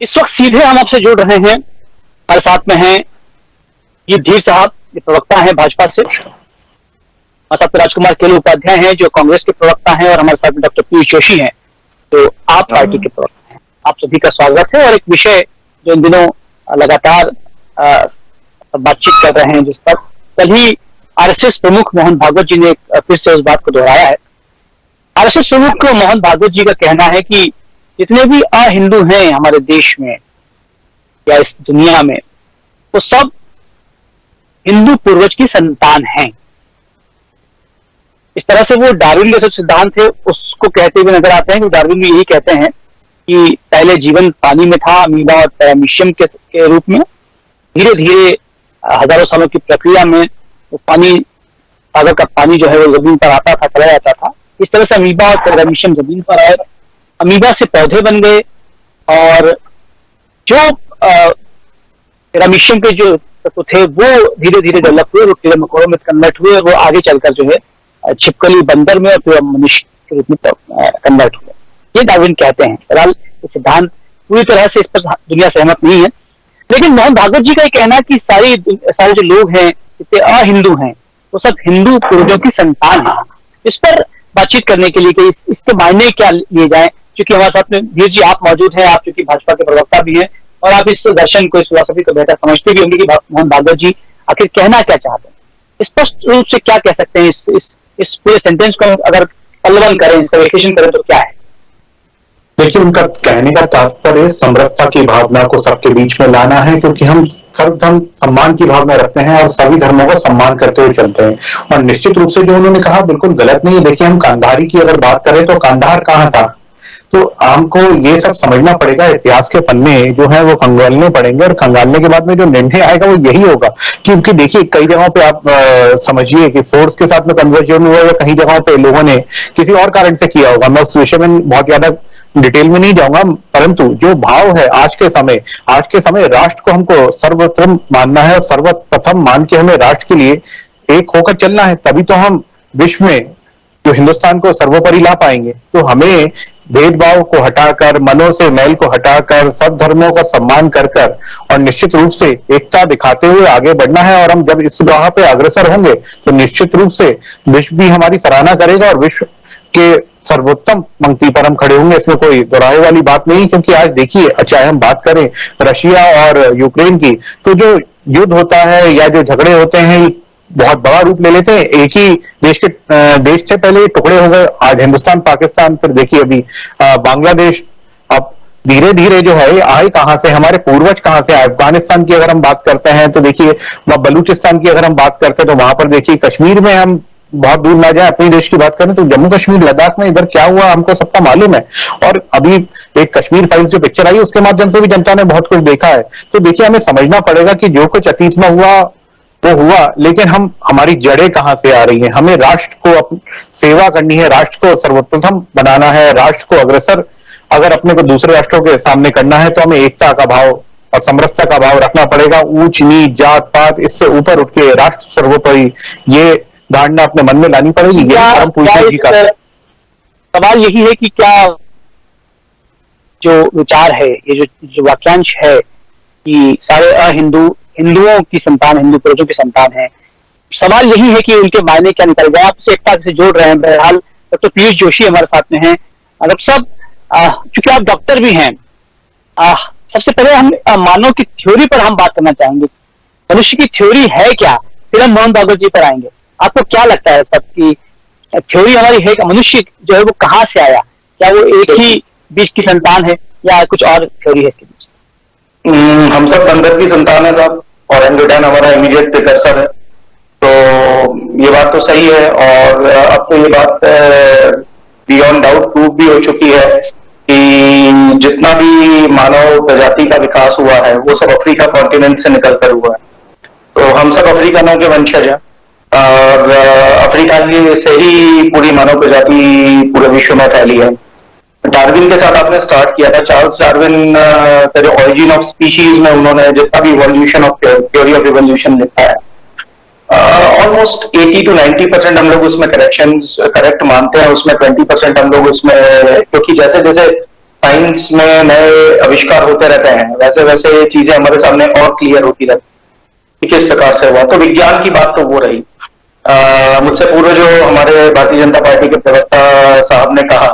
इस वक्त सीधे हम आपसे जुड़ रहे हैं। हमारे साथ में हैं ये धीर साहब, ये प्रवक्ता हैं भाजपा से। हमारे साथ राजकुमार केलू उपाध्याय हैं जो कांग्रेस के प्रवक्ता हैं, और हमारे साथ में डॉक्टर पीयूष जोशी हैं जो आप पार्टी के प्रवक्ता हैं। आप सभी का स्वागत है। और एक विषय जो इन दिनों लगातार बातचीत कर रहे हैं, जिस पर कल ही आरएसएस प्रमुख मोहन भागवत जी ने फिर से उस बात को दोहराया है। आरएसएस प्रमुख मोहन भागवत जी का कहना है कि जितने भी अहिंदू हैं हमारे देश में या इस दुनिया में, वो सब हिंदू पूर्वज की संतान हैं। इस तरह से वो डार्विन के सिद्धांत थे उसको कहते हुए नजर आते हैं कि डार्विन भी यही कहते हैं कि पहले जीवन पानी में था, अमीबा और पैरामीशियम के रूप में। धीरे धीरे हजारों सालों की प्रक्रिया में वो पानी, सागर का पानी जो है वो जमीन पर आता था, चला जाता था। इस तरह से अमीबा और पैरामीशियम जमीन पर आए, अमीबा से पौधे बन गए, और जो पैरामीशियम के जो तत्व थे वो धीरे धीरे डेवलप हुए, वो कीड़े मकोड़ों में कन्वर्ट हुए, और वो आगे चलकर जो है छिपकली बंदर में और फिर मनुष्य के रूप में कन्वर्ट हुए। ये डार्विन कहते हैं। फिलहाल ये सिद्धांत पूरी तरह से इस पर दुनिया सहमत नहीं है, लेकिन मोहन भागवत जी का ये कहना कि सारे जो लोग हैं जितने अहिंदू हैं वो सब हिंदू पूर्वजों की संतान है। इस पर बातचीत करने के लिए कि इसके मायने क्या लिए जाए, क्योंकि हमारे साथ में धीर जी आप मौजूद हैं, आप चूंकि भाजपा के प्रवक्ता भी हैं और आप इस दर्शन को, इस फिलॉसफी को बेहतर समझते भी होंगे कि मोहन भागवत जी आखिर कहना क्या चाहते हैं। स्पष्ट रूप से क्या कह सकते हैं इस पूरे सेंटेंस को अगर पल्लवन करें, इसका विश्लेषण करें तो क्या है? देखिए, उनका कहने का तात्पर्य समरसता की भावना को सबके बीच में लाना है, क्योंकि हम सर्वधर्म सम्मान की भावना रखते हैं और सभी धर्मों का सम्मान करते हुए चलते हैं। और निश्चित रूप से जो उन्होंने कहा बिल्कुल गलत नहीं है। देखिए, हम कांधारी की अगर बात करें तो कांधार कहाँ था, तो हमको ये सब समझना पड़ेगा। इतिहास के पन्ने जो है वो खंगालने पड़ेंगे, और खंगालने के बाद में जो निर्णय आएगा वो यही होगा। क्योंकि देखिए, कई जगहों पे आप समझिए कि फोर्स के साथ में कन्वर्जन हुआ, या कई जगहों पे लोगों ने किसी और कारण से किया होगा। मैं उस विषय में बहुत ज्यादा डिटेल में नहीं जाऊंगा, परंतु जो भाव है आज के समय राष्ट्र को हमको सर्वप्रथम मानना है, और सर्वप्रथम मान के हमें राष्ट्र के लिए एक होकर चलना है। तभी तो हम विश्व में जो हिंदुस्तान को सर्वोपरि ला पाएंगे। तो हमें भेदभाव को हटाकर, मनों से मैल को हटाकर, सब धर्मों का सम्मान कर और निश्चित रूप से एकता दिखाते हुए आगे बढ़ना है। और हम जब इस राह पे अग्रसर होंगे तो निश्चित रूप से विश्व भी हमारी सराहना करेगा, और विश्व के सर्वोत्तम पंक्ति पर हम खड़े होंगे। इसमें कोई दोहराए वाली बात नहीं, क्योंकि आज देखिए, चाहे हम बात करें रशिया और यूक्रेन की, तो जो युद्ध होता है या जो झगड़े होते हैं बहुत बड़ा रूप ले लेते हैं। एक ही देश से पहले टुकड़े हो गए, आज हिंदुस्तान पाकिस्तान, फिर देखिए अभी बांग्लादेश। अब धीरे धीरे जो है आए कहां से, हमारे पूर्वज कहां से आए। अफगानिस्तान की अगर हम बात करते हैं तो देखिए, बलूचिस्तान की अगर हम बात करते हैं तो वहां पर देखिए, कश्मीर में हम बहुत दूर ना जाए, अपने देश की बात करें तो जम्मू कश्मीर, लद्दाख में इधर क्या हुआ हमको सबका मालूम है। और अभी एक कश्मीर फाइल्स जो पिक्चर आई उसके माध्यम से भी जनता ने बहुत कुछ देखा है। तो देखिए, हमें समझना पड़ेगा कि जो कुछ अतीत में हुआ वो हुआ, लेकिन हमारी जड़ें कहां से आ रही हैं। हमें राष्ट्र को सेवा करनी है, राष्ट्र को सर्वप्रथम बनाना है, राष्ट्र को अग्रसर अगर अपने को दूसरे राष्ट्रों के सामने करना है तो हमें एकता का भाव और समरसता का भाव रखना पड़ेगा। ऊंच नीच जात पात इससे ऊपर उठ के राष्ट्र सर्वोपरि, ये धारणा अपने मन में लानी पड़ेगी। परम पूज्य जी का सवाल यही है कि क्या जो विचार है, ये जो वाक्यांश है कि सारे हिंदुओं की संतान, हिंदू पूर्वजों की संतान है, सवाल यही है कि उनके मायने क्या निकल गए। आपसे एकता से जोड़ रहे हैं। बहरहाल डॉक्टर पीयूष जोशी हमारे साथ में हैं। डॉक्टर साहब, चूंकि आप डॉक्टर भी हैं, सबसे पहले हम मानव की थ्योरी पर हम बात करना चाहेंगे। मनुष्य की थ्योरी है क्या, फिर हम मोहन भागवत जी पर आएंगे। आपको क्या लगता है सब की थ्योरी हमारी है क्या? मनुष्य जो है वो कहाँ से आया? क्या वो एक ही बीज की संतान है या कुछ और थ्योरी है इसके बीच? हम सब बंदर की संतान है साहब, और एंडोडैन हमारा इमीडिएट प्रिकर्सर है। तो ये बात तो सही है, और अब तो ये बात बियॉन्ड डाउट प्रूव भी हो चुकी है कि जितना भी मानव प्रजाति का विकास हुआ है वो सब अफ्रीका कॉन्टिनेंट से निकलकर हुआ है। तो हम सब अफ्रीकनों के वंशज हैं, और अफ्रीका से ही पूरी मानव प्रजाति पूरे विश्व में फैली है। डार्विन के साथ आपने स्टार्ट किया था। चार्ल्स डार्विन का जो ऑरिजिन ऑफ स्पीशीज में उन्होंने जितना भी evolution of theory of evolution लिखा है, ऑलमोस्ट 80 to 90% हम लोग उसमें करेक्ट मानते हैं। उसमें 20% हम लोग उसमें, क्योंकि जैसे जैसे साइंस में नए आविष्कार होते रहते हैं, वैसे वैसे ये चीजें हमारे सामने और क्लियर होती रहती कि किस प्रकार से हुआ। तो विज्ञान की बात तो वो रही। मुझसे पूर्व जो हमारे भारतीय जनता पार्टी के प्रवक्ता साहब ने कहा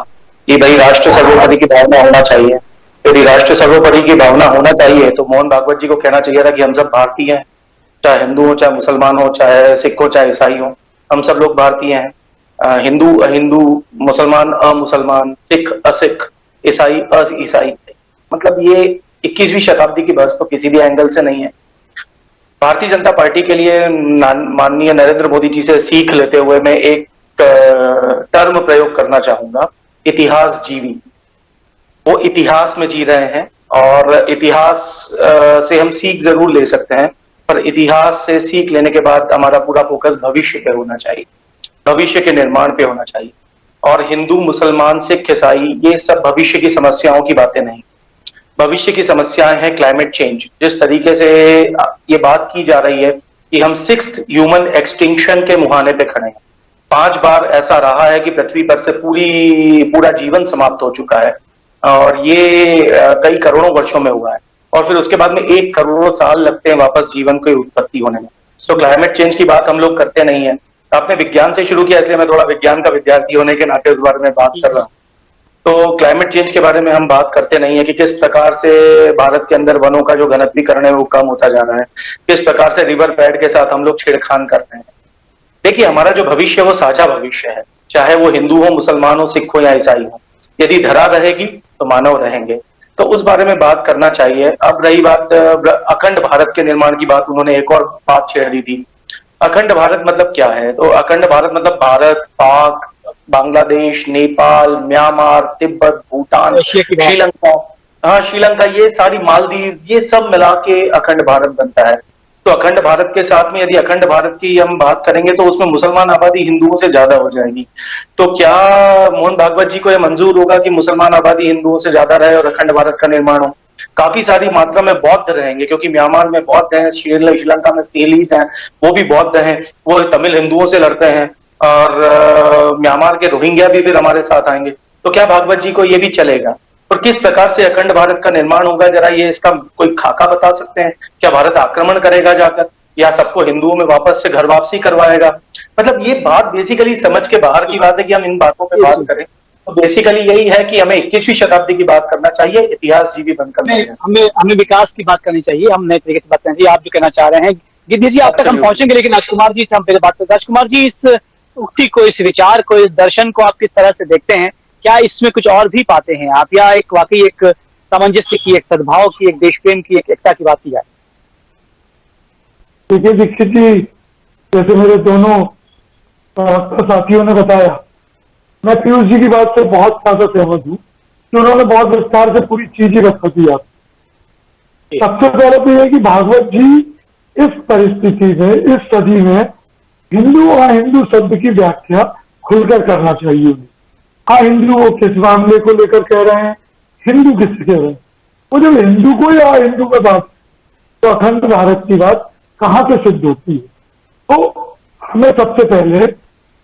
कि भाई राष्ट्र सर्वोपरि की भावना होना चाहिए। यदि राष्ट्र सर्वोपरि की भावना होना चाहिए तो मोहन भागवत जी को कहना चाहिए था कि हम सब भारतीय हैं, चाहे हिंदू हो, चाहे मुसलमान हो, चाहे सिख हो, चाहे ईसाई हो, हम सब लोग भारतीय हैं। हिंदू अहिंदू, मुसलमान अमुसलमान, सिख असिख, ईसाई ईसाई, मतलब ये 21वीं शताब्दी की बहस तो किसी भी एंगल से नहीं है। भारतीय जनता पार्टी के लिए माननीय नरेंद्र मोदी जी से सीख लेते हुए मैं एक टर्म प्रयोग करना चाहूंगा, इतिहास जीवी। वो इतिहास में जी रहे हैं और इतिहास से हम सीख जरूर ले सकते हैं, पर इतिहास से सीख लेने के बाद हमारा पूरा फोकस भविष्य पे होना चाहिए, भविष्य के निर्माण पे होना चाहिए। और हिंदू मुसलमान सिख ईसाई ये सब भविष्य की समस्याओं की बातें नहीं। भविष्य की समस्याएं हैं क्लाइमेट चेंज। जिस तरीके से ये बात की जा रही है कि हम 6th ह्यूमन एक्सटिंक्शन के मुहाने पे खड़े हैं। 5 बार ऐसा रहा है कि पृथ्वी पर से पूरा जीवन समाप्त हो चुका है और ये कई करोड़ों वर्षों में हुआ है, और फिर उसके बाद में 1 करोड़ साल लगते हैं वापस जीवन की उत्पत्ति होने में। तो क्लाइमेट चेंज की बात हम लोग करते नहीं है। आपने विज्ञान से शुरू किया, इसलिए मैं थोड़ा विज्ञान का विद्यार्थी होने के नाते उस बारे में बात कर रहा हूँ। तो क्लाइमेट चेंज के बारे में हम बात करते नहीं है कि किस प्रकार से भारत के अंदर वनों का जो घनत्वीकरण है वो कम होता जा रहा है, किस प्रकार से रिवर बेड के साथ हम लोग छेड़खान कर रहे हैं। देखिए, हमारा जो भविष्य है वो साझा भविष्य है, चाहे वो हिंदू हो, मुसलमान हो, सिख हो या ईसाई हो। यदि धरा रहेगी तो मानव रहेंगे, तो उस बारे में बात करना चाहिए। अब रही बात अखंड भारत के निर्माण की बात, उन्होंने एक और बात छेड़ दी थी। अखंड भारत मतलब क्या है? तो अखंड भारत मतलब भारत, पाक, बांग्लादेश, नेपाल, म्यांमार, तिब्बत, भूटान, श्रीलंका, हाँ श्रीलंका, ये सारी मालदीव, ये सब मिला के अखंड भारत बनता है। तो अखंड भारत के साथ में यदि अखंड भारत की हम बात करेंगे तो उसमें मुसलमान आबादी हिंदुओं से ज्यादा हो जाएगी। तो क्या मोहन भागवत जी को यह मंजूर होगा कि मुसलमान आबादी हिंदुओं से ज्यादा रहे और अखंड भारत का निर्माण हो? काफी सारी मात्रा में बौद्ध रहेंगे, क्योंकि म्यांमार में बौद्ध हैं, श्रीलंका में सेलीज हैं, वो भी बौद्ध हैं, वो तमिल हिंदुओं से लड़ते हैं, और म्यांमार के रोहिंग्या भी फिर हमारे साथ आएंगे। तो क्या भागवत जी को ये भी चलेगा? और किस प्रकार से अखंड भारत का निर्माण होगा, जरा ये इसका कोई खाका बता सकते हैं? क्या भारत आक्रमण करेगा जाकर, या सबको हिंदुओं में वापस से घर वापसी करवाएगा? मतलब ये बात बेसिकली समझ के बाहर की बात है कि हम इन बातों पे बात करें। तो बेसिकली यही है कि हमें 21वीं शताब्दी की बात करना चाहिए, इतिहास जीवी बनकर हमें विकास की बात करनी चाहिए, हम नए तरीके से बात करनी चाहिए। आप जो कहना चाह रहे हैं गिद्धि जी, आप तक हम पहुंचेंगे, लेकिन राजकुमार जी से हम पहले बात करें। राजकुमार जी, इस उक्ति को, इस विचार को, इस दर्शन को आप किस तरह से देखते हैं? क्या इसमें कुछ और भी पाते हैं आप, या एक वाकई एक सामंजस्य की, एक सद्भाव की, एक देश प्रेम की, एक एकता की बात की जाए? देखिए दीक्षित जी, जैसे मेरे दोनों साथियों ने बताया, मैं पीयूष जी की बात से बहुत ज्यादा सहमत हूँ कि उन्होंने बहुत विस्तार से पूरी चीज ही रख दी। आप सबसे पहले तो यह कि भागवत जी इस परिस्थिति में, इस सदी में हिंदू और हिंदू शब्द की व्याख्या खुलकर करना चाहिए। हाँ, हिंदू वो किस मामले को लेकर कह रहे हैं, हिंदू किससे कह रहे हैं? वो जब हिंदू को या हिंदू में बात, तो अखंड भारत की बात कहाँ से सिद्ध होती है? तो हमें सबसे पहले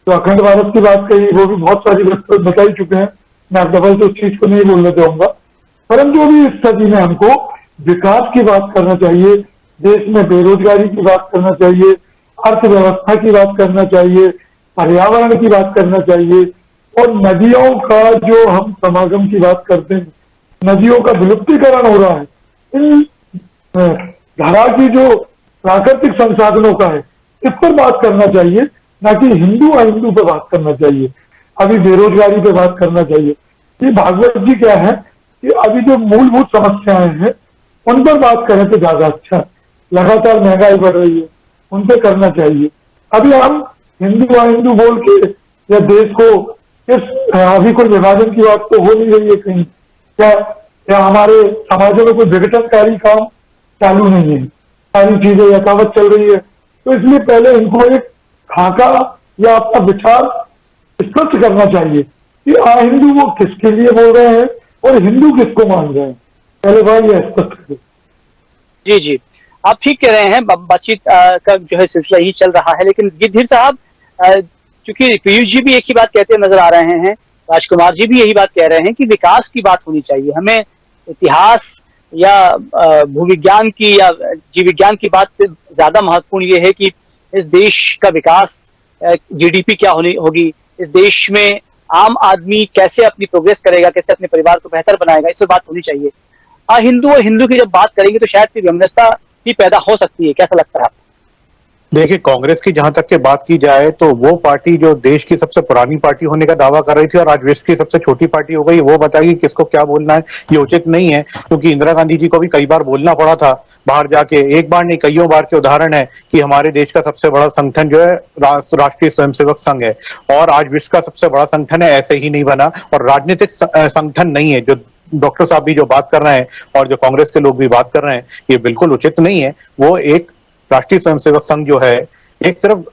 तो अखंड भारत की बात कही, वो भी बहुत सारी बता ही चुके हैं, मैं डबल तो उस चीज को नहीं बोलना चाहूंगा। परंतु अभी इस सदी में हमको विकास की बात करना चाहिए, देश में बेरोजगारी की बात करना चाहिए, अर्थव्यवस्था की बात करना चाहिए, पर्यावरण की बात करना चाहिए, और नदियों का जो हम समागम की बात करते हैं, नदियों का विलुप्तीकरण हो रहा है, इन धारा की जो प्राकृतिक संसाधनों का है, इस पर बात करना चाहिए, ना कि हिंदू अहिंदू पे बात करना चाहिए, अभी बेरोजगारी पे बात करना चाहिए। ये भागवत जी क्या है कि अभी जो मूलभूत समस्याएं हैं उन पर बात करें तो ज्यादा अच्छा। लगातार महंगाई बढ़ रही है, उन पे करना चाहिए। अभी हम हिंदू अहिंदू बोल के या देश को अभी कोई विभाजन की बात तो हो नहीं रही है कहीं, क्या हमारे समाजों में कोई विघटनकारी काम चालू नहीं है, सारी चीजें यथावत चल रही है। तो इसलिए पहले इनको एक खाका या अपना विचार स्पष्ट करना चाहिए कि हिंदू वो किसके लिए बोल रहे हैं और हिंदू किसको मान रहे हैं, पहले बार ये स्पष्ट करें। जी जी, आप ठीक कह रहे हैं, बातचीत का जो है सिलसिला ही चल रहा है। लेकिन गिद्धि साहब, चूंकि पीयूष जी भी एक ही बात कहते नजर आ रहे हैं राजकुमार जी भी यही बात कह रहे हैं कि विकास की बात होनी चाहिए। हमें इतिहास या भूविज्ञान की या जीव विज्ञान की बात से ज्यादा महत्वपूर्ण ये है कि इस देश का विकास, जीडीपी क्या होगी, इस देश में आम आदमी कैसे अपनी प्रोग्रेस करेगा, कैसे अपने परिवार को बेहतर बनाएगा, इस पर बात होनी चाहिए। हिंदू और हिंदू की जब बात करेंगे तो शायद विमनस्ता भी पैदा हो सकती है। कैसा लगता है आपको? देखिए, कांग्रेस की जहां तक के बात की जाए तो वो पार्टी जो देश की सबसे पुरानी पार्टी होने का दावा कर रही थी और आज विश्व की सबसे छोटी पार्टी हो गई, वो बताएगी किसको क्या बोलना है, ये उचित नहीं है। क्योंकि इंदिरा गांधी जी को भी कई बार बोलना पड़ा था बाहर जाके, एक बार नहीं कईयों बार के उदाहरण है कि हमारे देश का सबसे बड़ा संगठन जो है राष्ट्रीय स्वयंसेवक संघ है, और आज विश्व का सबसे बड़ा संगठन है, ऐसे ही नहीं बना। और राजनीतिक संगठन नहीं है। जो डॉक्टर साहब भी जो बात कर रहे हैं और जो कांग्रेस के लोग भी बात कर रहे हैं, ये बिल्कुल उचित नहीं है। वो एक राष्ट्रीय स्वयंसेवक संघ जो है, एक सिर्फ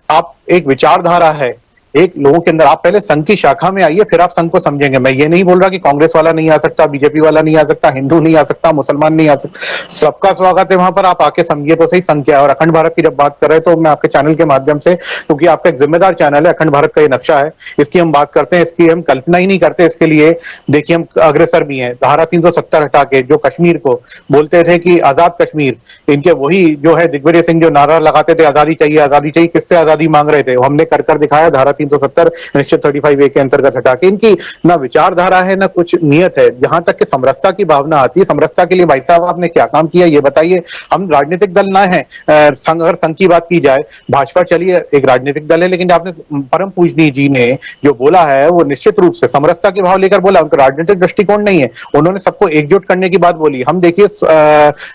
आप एक विचारधारा है एक लोगों के अंदर। आप पहले संघ की शाखा में आइए, फिर आप संघ को समझेंगे। मैं ये नहीं बोल रहा कि कांग्रेस वाला नहीं आ सकता, बीजेपी वाला नहीं आ सकता, हिंदू नहीं आ सकता, मुसलमान नहीं आ सकता, सबका स्वागत है वहां पर। आप आके समझिए तो सही संघ क्या है। और अखंड भारत की जब बात कर रहे हैं तो मैं आपके चैनल के माध्यम से, क्योंकि आपका एक जिम्मेदार चैनल है, अखंड भारत का ये नक्शा है, इसकी हम बात करते हैं, इसकी हम कल्पना ही नहीं करते। इसके लिए देखिए हम अग्रसर भी हैं। धारा 370 हटा के जो कश्मीर को बोलते थे कि आजाद कश्मीर, इनके वही जो है दिग्विजय सिंह जो नारा लगाते थे आजादी चाहिए आजादी चाहिए, किससे आजादी मांग रहे थे, हमने कर दिखाया। धारा 370 निश्चित 35A के अंतर्गत हटा के। इनकी ना विचारधारा है ना कुछ नियत है। जहां तक कि समरसता की भावना आती है, समरसता के लिए भाई साहब आपने क्या काम किया ये बताइए। हम राजनीतिक दल ना है, अगर संघ की बात की जाए, भाजपा चलिए एक राजनीतिक दल है, लेकिन आपने परम पूजनीय जी ने जो बोला है वो निश्चित रूप से समरसता के भाव लेकर बोला। उनका राजनीतिक दृष्टिकोण नहीं है, उन्होंने सबको एकजुट करने की बात बोली। हम देखिए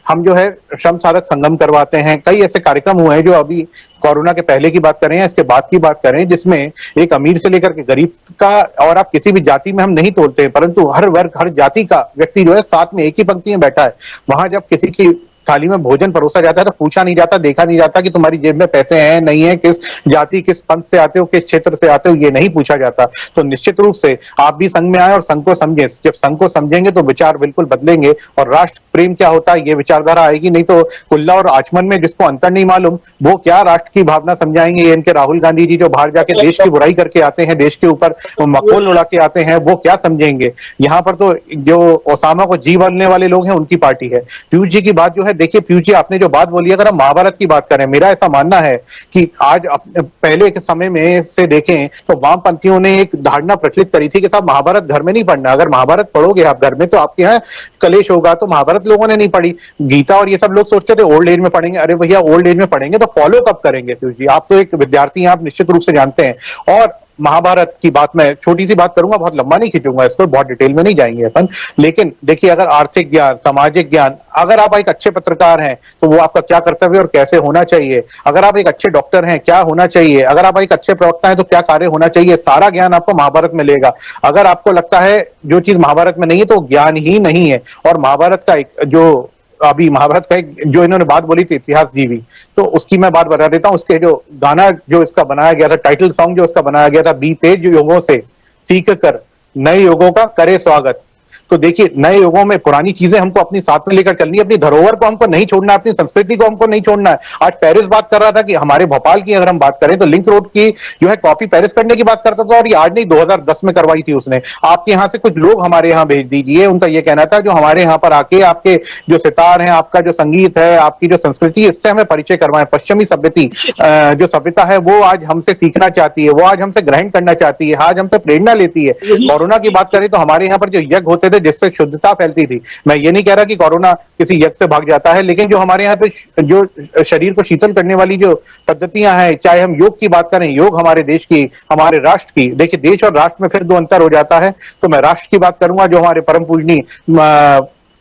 हम जो है श्रम साधक संगम करवाते हैं, कई ऐसे कार्यक्रम हुए हैं जो अभी कोरोना के पहले की बात करें या इसके बाद की बात करें, जिसमें एक अमीर से लेकर के गरीब का, और आप किसी भी जाति में हम नहीं तोड़ते हैं, परंतु हर वर्ग हर जाति का व्यक्ति जो है साथ में एक ही पंक्ति में बैठा है। वहां जब किसी की थाली में भोजन परोसा जाता है तो पूछा नहीं जाता, देखा नहीं जाता कि तुम्हारी जेब में पैसे हैं नहीं है, किस जाति किस पंथ से आते हो, किस क्षेत्र से आते हो, ये नहीं पूछा जाता। तो निश्चित रूप से आप भी संघ में आए और संघ को समझें। जब संघ को समझेंगे तो विचार बिल्कुल बदलेंगे और राष्ट्र प्रेम क्या होता है ये विचारधारा आएगी। नहीं तो कुल्ला और आचमन में जिसको अंतर नहीं मालूम वो क्या राष्ट्र की भावना समझाएंगे। ये इनके राहुल गांधी जी जो बाहर जाके देश की बुराई करके आते हैं, देश के ऊपर मखौल उड़ा के आते हैं, वो क्या समझेंगे। यहाँ पर तो जो ओसामा को जी बोलने वाले लोग हैं उनकी पार्टी है। पीयूष जी की बात जो है, देखिए पीयूष जी आपने जो बात बोली, अगर हम महाभारत की बात करें, मेरा ऐसा मानना है कि आज पहले के समय में से देखें तो वामपंथियों ने एक धारणा प्रचलित करी थी कि साहब महाभारत घर में नहीं पढ़ना, अगर महाभारत पढ़ोगे आप घर में तो आपके यहाँ कलेश होगा। तो महाभारत लोगों ने नहीं पढ़ी, गीता और ये सब लोग सोचते थे ओल्ड एज में पढ़ेंगे। अरे भैया ओल्ड एज में पढ़ेंगे तो फॉलो कब करेंगे पीयूष जी, आप तो एक विद्यार्थी हैं, आप निश्चित रूप से जानते हैं। और महाभारत की बात मैं छोटी सी बात करूंगा, बहुत लंबा नहीं खींचूंगा इसको, बहुत डिटेल में नहीं जाएंगे अपन। लेकिन देखिए अगर आर्थिक ज्ञान, सामाजिक ज्ञान, अगर आप एक अच्छे पत्रकार हैं तो वो आपका क्या कर्तव्य और कैसे होना चाहिए, अगर आप एक अच्छे डॉक्टर हैं क्या होना चाहिए, अगर आप एक अच्छे प्रवक्ता हैं तो क्या कार्य होना चाहिए, सारा ज्ञान आपको महाभारत में मिलेगा। अगर आपको लगता है जो चीज महाभारत में नहीं है तो ज्ञान ही नहीं है। और महाभारत का एक जो अभी महाभारत का एक जो इन्होंने बात बोली थी इतिहास जीवी, तो उसकी मैं बात बता देता हूं। उसके जो गाना जो इसका बनाया गया था, टाइटल सॉन्ग जो इसका बनाया गया था, बीते जो युगों से सीख कर नए युगों का करे स्वागत। तो देखिए नए युगों में पुरानी चीजें हमको अपनी साथ में लेकर चलनी है, अपनी धरोहर को हमको नहीं छोड़ना है, अपनी संस्कृति को हमको नहीं छोड़ना है। आज पेरिस बात कर रहा था कि हमारे भोपाल की अगर हम बात करें तो लिंक रोड की जो है कॉपी पेरिस करने की बात करता था, और ये आज नहीं 2010 में करवाई थी उसने। आपके यहाँ से कुछ लोग हमारे यहाँ भेज दीजिए, उनका यह कहना था जो हमारे यहाँ पर आके आपके जो सितार हैं, आपका जो संगीत है, आपकी जो संस्कृति, इससे हमें परिचय करवाएं। पश्चिमी जो सभ्यता है वो आज हमसे सीखना चाहती है, वो आज हमसे ग्रहण करना चाहती है, आज हमसे प्रेरणा लेती है। कोरोना की बात करें तो हमारे यहाँ पर जो यज्ञ होते थे जिससे शुद्धता फैलती थी, मैं ये नहीं कह रहा कि कोरोना किसी यज्ञ से भाग जाता है, लेकिन जो हमारे यहाँ पे जो शरीर को शीतल करने वाली जो पद्धतियां हैं, चाहे हम योग की बात करें, योग हमारे देश की, हमारे राष्ट्र की, देखिए देश और राष्ट्र में फिर दो अंतर हो जाता है। तो मैं राष्ट्र की बात करूंगा जो हमारे परम पूजनीय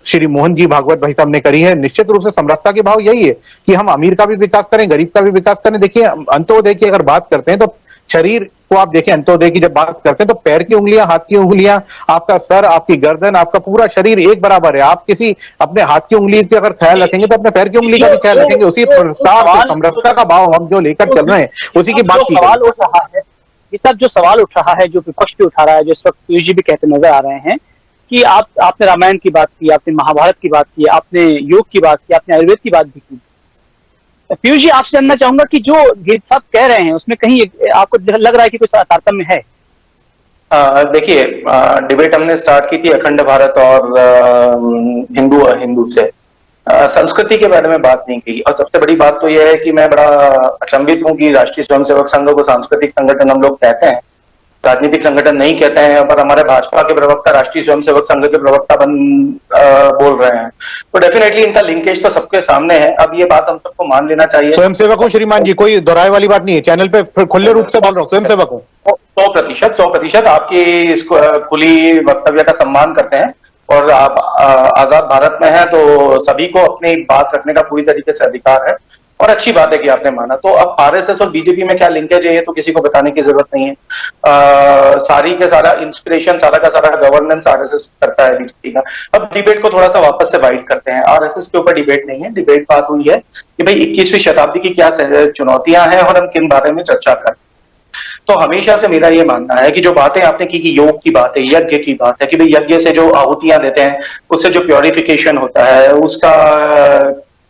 श्री मोहन जी भागवत भाई साहब ने करी है। निश्चित रूप से समरसता के भाव यही है कि हम अमीर का भी विकास करें, गरीब का भी विकास करें। देखिए अंत्योदय की अगर बात करते हैं तो शरीर को आप देखें, अंत्योदय की जब बात करते हैं तो पैर की उंगलियां, हाथ की उंगलियां, आपका सर, आपकी गर्दन, आपका पूरा शरीर एक बराबर है। आप किसी अपने हाथ की उंगली का अगर ख्याल रखेंगे तो अपने पैर की उंगली का भी ख्याल रखेंगे। उसी प्रस्ताव से समरसता का भाव हम जो लेकर चल रहे हैं उसी की बात की सवाल उठ रहा है। ये सब जो सवाल उठ रहा है, जो विपक्ष भी उठा रहा है, जो इस वक्त पीयूष जी भी कहते नजर आ रहे हैं कि आपने रामायण की बात की, आपने महाभारत की बात की, आपने योग की बात की, आपने आयुर्वेद की बात भी की। पीयूष जी आपसे जानना चाहूंगा कि जो गिर साहब कह रहे हैं उसमें कहीं आपको लग रहा है कि कोई तारतम्य है? देखिए, डिबेट हमने स्टार्ट की थी अखंड भारत और हिंदू से। संस्कृति के बारे में बात नहीं की। और सबसे बड़ी बात तो यह है कि मैं बड़ा अचंभित हूं कि राष्ट्रीय स्वयंसेवक संघ को सांस्कृतिक संगठन हम लोग कहते हैं, राजनीतिक संगठन नहीं कहते हैं, पर हमारे भाजपा के प्रवक्ता राष्ट्रीय स्वयंसेवक संघ के प्रवक्ता बोल रहे हैं। तो डेफिनेटली इनका लिंकेज तो सबके सामने है। अब ये बात हम सबको मान लेना चाहिए। स्वयंसेवक हूँ श्रीमान जी, कोई दोहराए वाली बात नहीं है, चैनल पे खुले रूप से बोल रहा हूँ, स्वयंसेवक हूँ। 100% आपकी इस खुली वक्तव्य का सम्मान करते हैं और आप आजाद भारत में हैं, तो सभी को अपनी बात रखने का पूरी तरीके से अधिकार है और अच्छी बात है कि आपने माना। तो अब आरएसएस और बीजेपी में क्या लिंकेज है ये तो किसी को बताने की जरूरत नहीं है। सारी के सारा इंस्पिरेशन, सारा का सारा गवर्नेंस आरएसएस करता है बीजेपी का। अब डिबेट को थोड़ा सा वापस से वाइड करते हैं। आरएसएस के ऊपर डिबेट नहीं है, डिबेट बात हुई है कि भाई 21वीं शताब्दी की क्या चुनौतियां हैं और हम किन बारे में चर्चा करें। तो हमेशा से मेरा ये मानना है कि जो बातें आपने की कि योग की बात है, यज्ञ की बात है कि भाई यज्ञ से जो आहुतियां देते हैं उससे जो प्योरिफिकेशन होता है उसका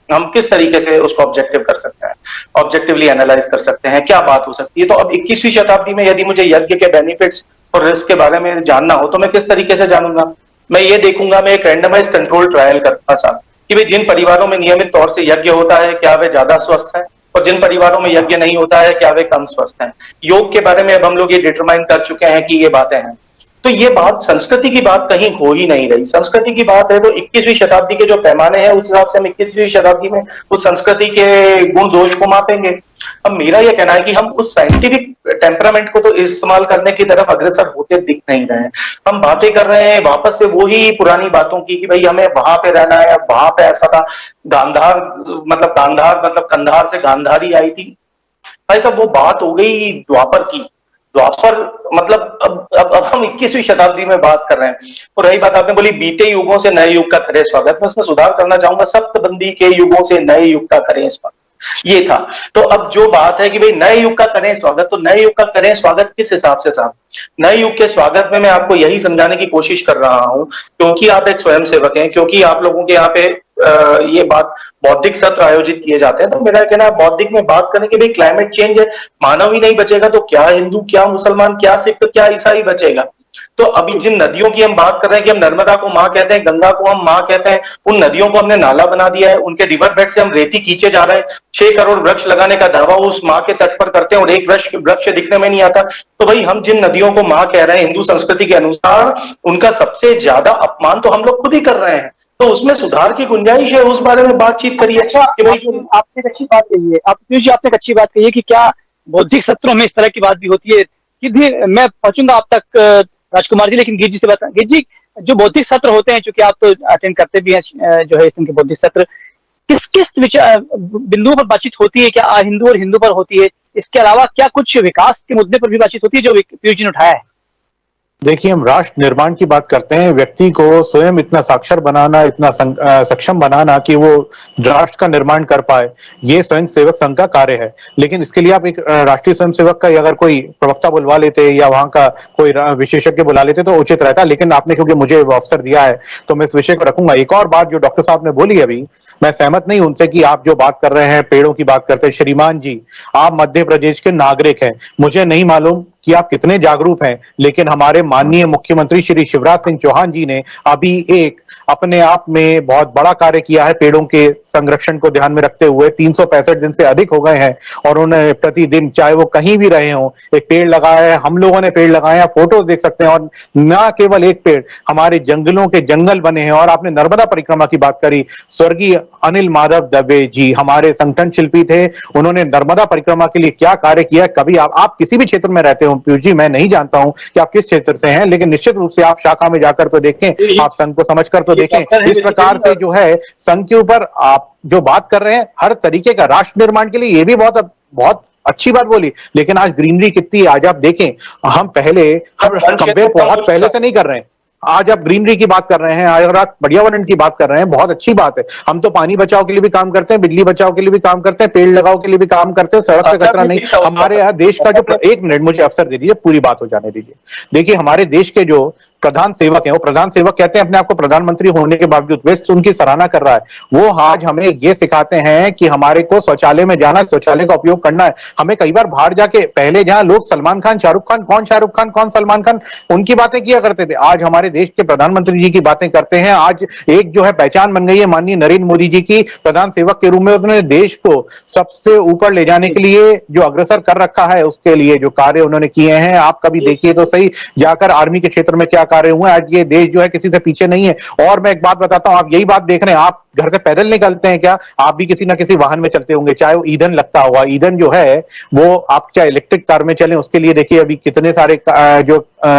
हम किस तरीके से उसको ऑब्जेक्टिव कर सकते हैं, ऑब्जेक्टिवली एनालाइज कर सकते हैं, क्या बात हो सकती है। तो अब 21वीं शताब्दी में यदि मुझे यज्ञ के बेनिफिट्स और रिस्क के बारे में जानना हो तो मैं किस तरीके से जानूंगा? मैं ये देखूंगा, मैं एक रैंडमाइज कंट्रोल ट्रायल करता था कि भाई जिन परिवारों में नियमित तौर से यज्ञ होता है क्या वे ज्यादा स्वस्थ है और जिन परिवारों में यज्ञ नहीं होता है क्या वे कम स्वस्थ हैं। योग के बारे में अब हम लोग ये डिटरमाइन कर चुके हैं कि ये बातें हैं। तो ये बात संस्कृति की बात कहीं हो ही नहीं रही। संस्कृति की बात है तो 21वीं शताब्दी के जो पैमाने हैं उस हिसाब से हम 21वीं शताब्दी में उस संस्कृति के गुण दोष को मापेंगे। अब मेरा यह कहना है कि हम उस साइंटिफिक टेम्परामेंट को तो इस्तेमाल करने की तरफ अग्रसर होते दिख नहीं रहे हैं। हम बातें कर रहे हैं वापस से वही पुरानी बातों की कि भाई हमें वहां पे रहना है, वहां पे ऐसा था, गांधार मतलब कंधार से गांधारी आई थी। भाई साहब वो बात हो गई द्वापर की। द्वापर मतलब अब हम 21वीं शताब्दी में बात कर रहे हैं। और रही बात आपने बोली बीते युगों से नए युग का करें स्वागत, मैं उसमें सुधार करना चाहूंगा, सप्तबंदी के युगों से नए युग का करें स्वागत, ये था। तो अब जो बात है कि भाई नए युग का करें स्वागत, तो नए युग का करें स्वागत किस हिसाब से साहब? नए युग के स्वागत में मैं आपको यही समझाने की कोशिश कर रहा हूं, क्योंकि आप एक स्वयंसेवक हैं, क्योंकि आप लोगों के यहाँ पे ये बात बौद्धिक सत्र आयोजित किए जाते हैं, तो मेरा कहना है बौद्धिक में बात करें कि भाई क्लाइमेट चेंज है, मानव ही नहीं बचेगा तो क्या हिंदू, क्या मुसलमान, क्या सिख, क्या ईसाई बचेगा? तो अभी जिन नदियों की हम बात कर रहे हैं कि हम नर्मदा को माँ कहते हैं, गंगा को हम माँ कहते हैं, उन नदियों को हमने नाला बना दिया है, उनके रिवर बेड से हम रेती खींचे जा रहे हैं, 6 करोड़ वृक्ष लगाने का दावा उस माँ के तट पर करते हैं और एक वृक्ष दिखने में नहीं आता। तो भाई हम जिन नदियों को माँ कह रहे हैं हिंदू संस्कृति के अनुसार, उनका सबसे ज्यादा अपमान तो हम लोग खुद ही कर रहे हैं। तो उसमें सुधार की गुंजाइश है, उस बारे में बातचीत करिए। कि भाई जो आपने एक अच्छी बात कही है, आपने एक अच्छी बात कही है कि क्या बौद्धिक सत्रों में इस तरह की बात भी होती है कि मैं पहुंचूंगा आप तक राजकुमार जी, लेकिन गिर जी से बता, गिर जी जो बौद्धिक सत्र होते हैं, चूंकि आप तो अटेंड करते भी हैं जो है इनके बौद्धिक सत्र, किस किस बिंदुओं पर बातचीत होती है? क्या हिंदू और हिंदू पर होती है? इसके अलावा क्या कुछ विकास के मुद्दे पर भी बातचीत होती है जो पीयूष जी ने उठाया है? देखिए, हम राष्ट्र निर्माण की बात करते हैं, व्यक्ति को स्वयं इतना साक्षर बनाना, इतना सक्षम बनाना कि वो राष्ट्र का निर्माण कर पाए, ये स्वयं सेवक संघ का कार्य है। लेकिन इसके लिए आप एक राष्ट्रीय स्वयं सेवक का अगर कोई प्रवक्ता बुलवा लेते या वहां का कोई विशेषज्ञ बुला लेते तो उचित रहता। लेकिन आपने क्योंकि मुझे अवसर दिया है तो मैं इस विषय को रखूंगा। एक और बात जो डॉक्टर साहब ने बोली अभी, मैं सहमत नहीं उनसे कि आप जो बात कर रहे हैं पेड़ों की बात करते हैं। श्रीमान जी, आप मध्य प्रदेश के नागरिक हैं, मुझे नहीं मालूम कि आप कितने जागरूक हैं, लेकिन हमारे माननीय मुख्यमंत्री श्री शिवराज सिंह चौहान जी ने अभी एक अपने आप में बहुत बड़ा कार्य किया है पेड़ों के संरक्षण को ध्यान में रखते हुए। 365 दिन से अधिक हो गए हैं और उन्होंने प्रतिदिन, चाहे वो कहीं भी रहे हों, एक पेड़ लगाया है। हम लोगों ने पेड़ लगाए हैं, फोटो देख सकते हैं। और ना केवल एक पेड़, हमारे जंगलों के जंगल बने हैं। और आपने नर्मदा परिक्रमा की बात करी, स्वर्गीय अनिल माधव दवे जी हमारे संगठन शिल्पी थे, उन्होंने नर्मदा परिक्रमा के लिए क्या कार्य किया। कभी आप किसी भी क्षेत्र में रहते हो पीयूष जी, मैं नहीं जानता हूं कि आप किस क्षेत्र से हैं, लेकिन निश्चित रूप से आप शाखा में जाकर तो देखें, आप संघ को समझकर तो देखें। इस प्रकार से जो है संघ के ऊपर आप जो बात कर रहे हैं हर तरीके का राष्ट्र निर्माण के लिए, ये भी बहुत अच्छी बात बोली। लेकिन आज ग्रीनरी कितनी है, आज आप देखें, हम कंपेयर बहुत पहले से नहीं कर रहे हैं। आज आप ग्रीनरी की बात कर रहे हैं, अगर आप पर्यावरण की बात कर रहे हैं, बहुत अच्छी बात है। हम तो पानी बचाओ के लिए भी काम करते हैं, बिजली बचाओ के लिए भी काम करते हैं, पेड़ लगाओ के लिए भी काम करते हैं, सड़क पे कचरा नहीं। हमारे यहाँ देश का जो, एक मिनट मुझे अवसर दे दीजिए, पूरी बात हो जाने दीजिए। देखिए, हमारे देश के जो प्रधान सेवक हैं, वो प्रधान सेवक कहते हैं अपने आप को प्रधानमंत्री होने के बावजूद, वे उनकी सराहना कर रहा है। वो आज हमें ये सिखाते हैं कि हमारे को शौचालय में जाना, शौचालय का उपयोग करना है। हमें कई बार बाहर जाके, पहले जहां लोग सलमान खान, शाहरुख खान, कौन शाहरुख खान, कौन सलमान खान, उनकी बातें किया करते थे, आज हमारे देश के प्रधानमंत्री जी की बातें करते हैं। आज एक जो है पहचान बन गई है माननीय नरेंद्र मोदी जी की प्रधान सेवक के रूप में। उन्होंने देश को सबसे ऊपर ले जाने के लिए जो अग्रसर कर रखा है, उसके लिए जो कार्य उन्होंने किए हैं, आप कभी देखिए तो सही जाकर आर्मी के क्षेत्र में क्या कार्य हुए। आज ये देश जो है किसी से पीछे नहीं है। और मैं एक बात बताता हूं, आप यही बात देख रहे हैं, आप घर से पैदल निकलते हैं क्या? आप भी किसी ना किसी वाहन में चलते होंगे, चाहे वो ईंधन लगता होगा। ईंधन जो है वो आप चाहे इलेक्ट्रिक कार में चलें, उसके लिए देखिए अभी कितने सारे जो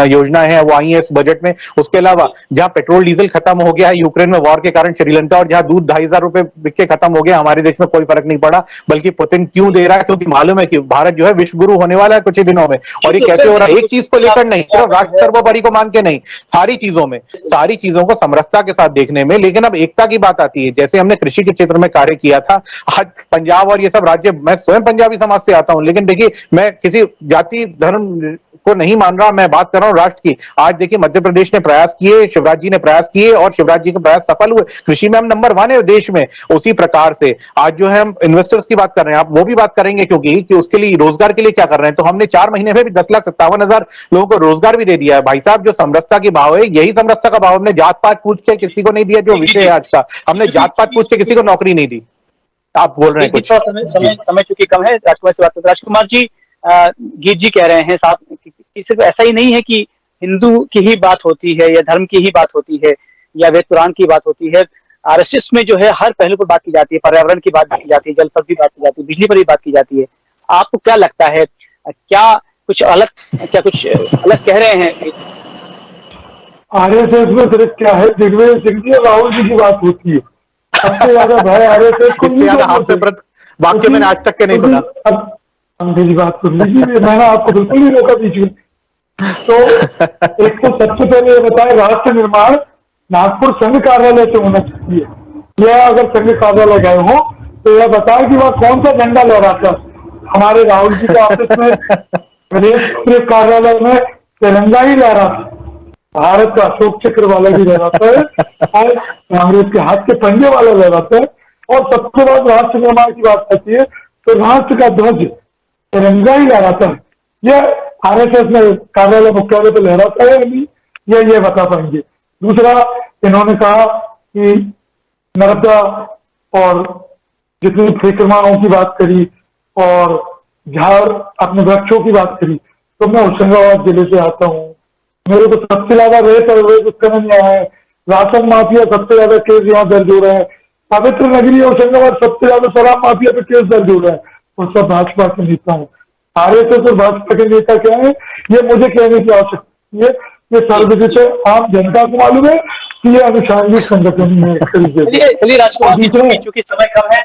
योजनाएं हैं वो आई है इस बजट में। उसके अलावा जहां पेट्रोल डीजल खत्म हो गया है यूक्रेन में वॉर के कारण श्रीलंका, और जहां दूध 2,500 रुपए बिक के खत्म हो गया, हमारे देश में कोई फर्क नहीं पड़ा। बल्कि पुतिन क्यों दे रहा है? क्योंकि मालूम है कि भारत जो है विश्व गुरु होने वाला है कुछ ही दिनों में। और ये कैसे हो रहा है? एक चीज को लेकर नहीं, सिर्फ राष्ट्र सर्वोपरि को मान के नहीं, सारी चीजों में, सारी चीजों को समरसता के साथ देखने में। लेकिन अब एकता की बात आती है, जैसे हमने कृषि के क्षेत्र में कार्य किया था, आज पंजाब और ये सब राज्य, मैं स्वयं पंजाबी समाज से आता हूं, लेकिन देखिए मैं किसी जाति धर्म को नहीं मान रहा, मैं बात कर रहा हूं राष्ट्र की। आज देखिए मध्य प्रदेश ने प्रयास किए, शिवराज जी ने प्रयास किए और शिवराज जी के प्रयास सफल हुए। कृषि में हम नंबर 1 है देश में। उसी प्रकार से आज जो है हम इन्वेस्टर्स की बात कर रहे हैं, आप वो भी बात करेंगे क्योंकि कि उसके लिए रोजगार के लिए क्या कर रहे हैं। तो हमने 4 महीने में भी 10,57,000 लोगों को रोजगार भी दे दिया है। भाई साहब, जो समरसता की भाव है, यही समरसता का भाव। हमने जात पात पूछ के किसी को नहीं दिया, जो विषय है आज का, हमने जात पात पूछ के किसी को नौकरी नहीं दी। आप बोल रहे हैं कुछ? समय चूंकि कम है, राजकुमार से बात करते। राजकुमार जी, गीत जी कह रहे हैं साहब कि सिर्फ ऐसा ही नहीं है कि हिंदू की ही बात होती है या धर्म की ही बात होती है या वेद पुराण की बात होती है। आरएसएस में जो है हर पहलू पर बात की जाती है, पर्यावरण की बात की जाती है, जल पर भी बात की जाती है, बिजली पर भी बात की जाती है। आपको क्या लगता है, क्या कुछ अलग कह रहे हैं? आरएसएस में सिर्फ क्या है, दिग्विजय सिंह जी और राहुल जी की बात होती है। सबसे ज्यादा भय आरएसएस को नहीं है। वाक्य मैंने आज तक के नहीं सुना। अब मेरी बात सुन लीजिए, मैंने आपको बिल्कुल नहीं रोका बीच में। तो एक तो सबसे पहले ये बताएं, राष्ट्र निर्माण नागपुर संघ कार्यालय से होना चाहिए। या अगर संघ कार्यालय गए हो तो यह बताएं कि वह कौन सा झंडा लहराता है। हमारे राहुल जी के ऑफिस में प्रदेश कार्यालय में तिरंगा ही लहराता है, भारत का अशोक चक्र वाला भी लहराता है और कांग्रेस के हाथ के पंजे वाला लहराता है। और सबके बाद राष्ट्र निर्माण की बात आती है तो राष्ट्र का ध्वज तिरंगा ही लहराता है। यह आरएसएस में कार्यालय मुख्यालय पर लहराता है नहीं, ये बता पाएंगे। दूसरा, इन्होंने कहा कि नर्मदा और जितनी परिक्रमाओं की बात करी और झाड़ अपने वृक्षों की बात करी, तो मैं होशंगाबाद जिले से आता हूँ। मेरे को सबसे ज्यादा रेत और रेत उत्खनन यहाँ है, राशन माफिया सबसे ज्यादा केस यहाँ दर्ज हो रहे हैं, पवित्र नगरी होशंगाबाद सबसे ज्यादा शराब माफिया पे केस दर्ज हो रहा है। और सब भाजपा के नेता है। आरएसएस और भाजपा के नेता क्या है, ये मुझे कहने की आवश्यकता है। ये सर्वविदित है, आम जनता को मालूम है कि ये अनुशांगिक संगठन में। चलिए राजकुमार जी, चूंकि समय कम है,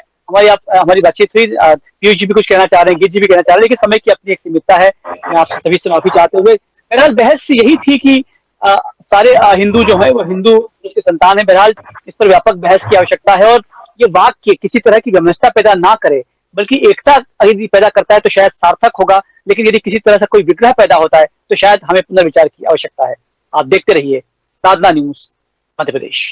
हमारी बातचीत हुई। पीयूष जी भी कुछ कहना चाह रहे हैं, गीत जी भी कहना चाह रहे हैं, लेकिन समय की अपनी एक सीमितता है। मैं आपसे सभी से माफी चाहते हुए, बहरहाल बहस यही थी कि सारे हिंदू जो है वो हिंदू की संतान है। बहरहाल इस पर व्यापक बहस की आवश्यकता है और ये वाक्य किसी तरह की विमनता पैदा ना करे, बल्कि एकता यदि पैदा करता है तो शायद सार्थक होगा। लेकिन यदि किसी तरह से कोई विग्रह पैदा होता है तो शायद हमें पुनर्विचार की आवश्यकता है। आप देखते रहिए साधना न्यूज, मध्य प्रदेश।